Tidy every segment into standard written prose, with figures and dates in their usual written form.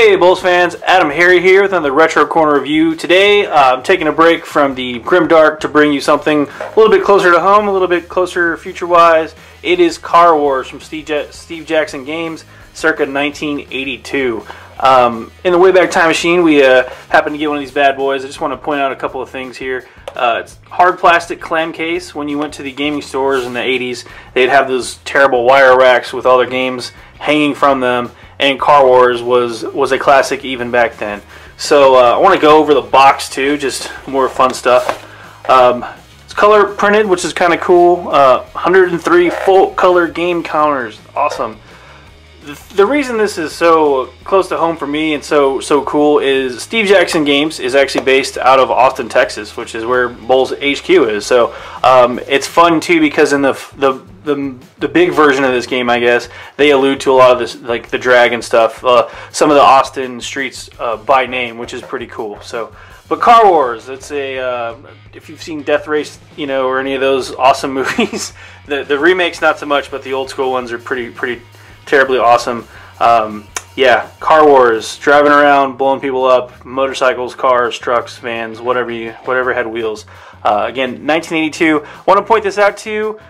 Hey Bulls fans, Adam Harry here with another Retro Corner review. Today I'm taking a break from the grimdark to bring you something a little bit closer to home, a little bit closer future-wise. It is Car Wars from Steve Jackson Games, circa 1982. In the Wayback Time Machine, we happened to get one of these bad boys. I just want to point out a couple of things here. It's hard plastic clam case. When you went to the gaming stores in the 80s, they'd have those terrible wire racks with all their games hanging from them. And Car Wars was a classic even back then. So I want to go over the box too, just more fun stuff. It's color printed, which is kind of cool. 103 full color game counters, awesome. The reason this is so close to home for me and so cool is Steve Jackson Games is actually based out of Austin, Texas, which is where Bulls HQ is. So it's fun too because in the big version of this game, I guess, they allude to a lot of this, like the drag and stuff, some of the Austin streets by name, which is pretty cool. So, but Car Wars, it's a if you've seen Death Race, you know, or any of those awesome movies, the remakes not so much, but the old school ones are pretty terribly awesome. Yeah, Car Wars, driving around, blowing people up, motorcycles, cars, trucks, vans, whatever had wheels. Again, 1982. Want to point this out to you.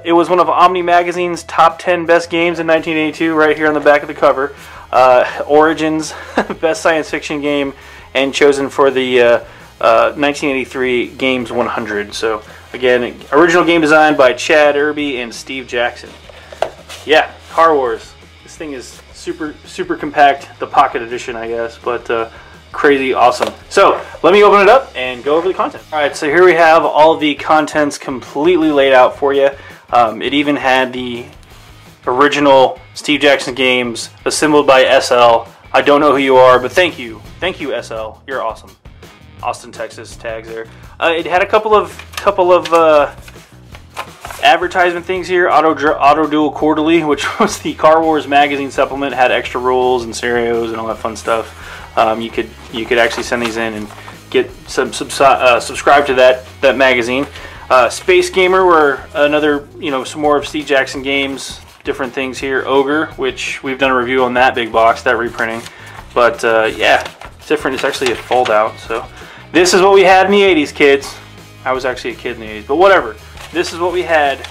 It was one of Omni Magazine's top 10 best games in 1982, right here on the back of the cover. Origins, best science fiction game, and chosen for the 1983 Games 100. So again, original game designed by Chad Irby and Steve Jackson. Yeah, Car Wars. This thing is super compact, the pocket edition, I guess, but crazy awesome. So let me open it up and go over the content. All right, so here we have all of the contents completely laid out for you. It even had the original Steve Jackson Games assembled by SL. I don't know who you are, but thank you SL. You're awesome. Austin, Texas tags there. It had a couple of advertisement things here. Auto Duel Quarterly, which was the Car Wars magazine supplement, had extra rules and scenarios and all that fun stuff. You could actually send these in and get some subscribe to that magazine. Space Gamer were another, some more of Steve Jackson Games, different things here. Ogre, which we've done a review on that big box, that reprinting. But yeah, it's different. It's actually a fold out. So this is what we had in the 80s, kids. I was actually a kid in the 80s, but whatever. This is what we had.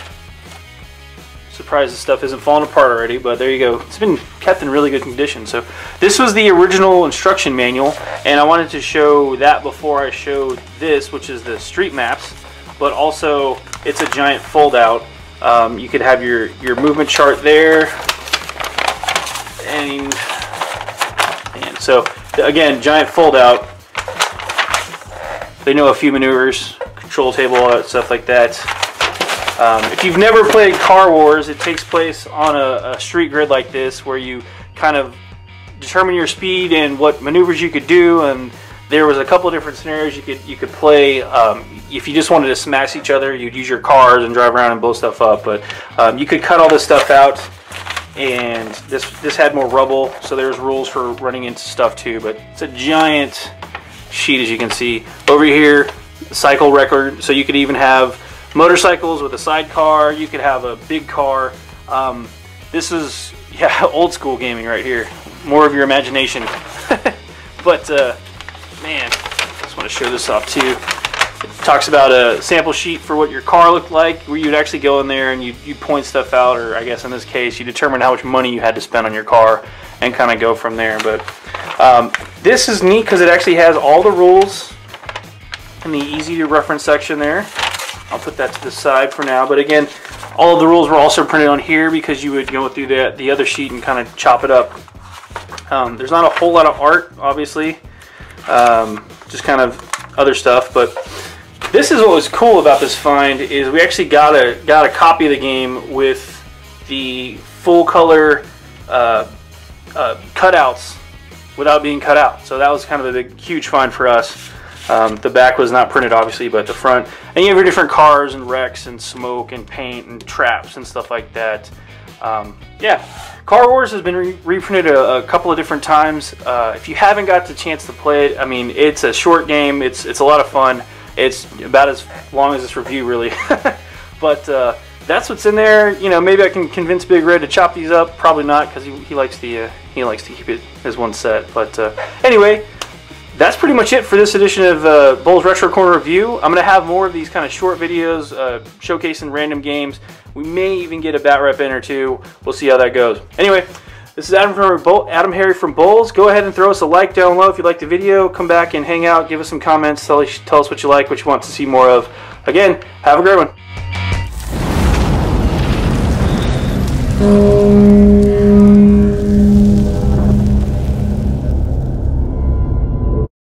Surprised this stuff isn't falling apart already, but there you go. It's been kept in really good condition. So this was the original instruction manual, and I wanted to show that before I showed this, which is the street maps, but also it's a giant fold out. You could have your movement chart there, and so again, giant fold out. They know a few maneuvers, control table, all that stuff like that. If you've never played Car Wars, it takes place on a street grid like this, where you kind of determine your speed and what maneuvers you could do. And there was a couple of different scenarios you could play. If you just wanted to smash each other, you'd use your cars and drive around and blow stuff up. But you could cut all this stuff out, and this had more rubble, so there's rules for running into stuff too. But it's a giant sheet, as you can see over here. Cycle record, so you could even have motorcycles with a sidecar. You could have a big car. This is, yeah, old school gaming right here. More of your imagination. But man, I just want to show this off too. It talks about a sample sheet for what your car looked like, where you'd actually go in there and you point stuff out, or I guess in this case you determine how much money you had to spend on your car and kind of go from there. But this is neat because it actually has all the rules in the easy to reference section there. I'll put that to the side for now, but again, all of the rules were also printed on here because you would go through the other sheet and kind of chop it up. There's not a whole lot of art, obviously, just kind of other stuff. But this is what was cool about this find, is we actually got a copy of the game with the full color cutouts without being cut out. So that was kind of a huge find for us. The back was not printed, obviously, but the front. And you have your different cars and wrecks and smoke and paint and traps and stuff like that. Yeah, Car Wars has been reprinted a couple of different times. If you haven't got the chance to play it, I mean, it's a short game. It's a lot of fun. It's about as long as this review, really. But that's what's in there. You know, maybe I can convince Big Red to chop these up. Probably not, because he likes to keep it as one set. But anyway, that's pretty much it for this edition of Bulls Retro Corner Review. I'm going to have more of these kind of short videos showcasing random games. We may even get a bat rep in or two. We'll see how that goes. Anyway, this is Adam Harry from Bulls. Go ahead and throw us a like down below if you liked the video. Come back and hang out. Give us some comments. Tell us what you like, what you want to see more of. Again, have a great one.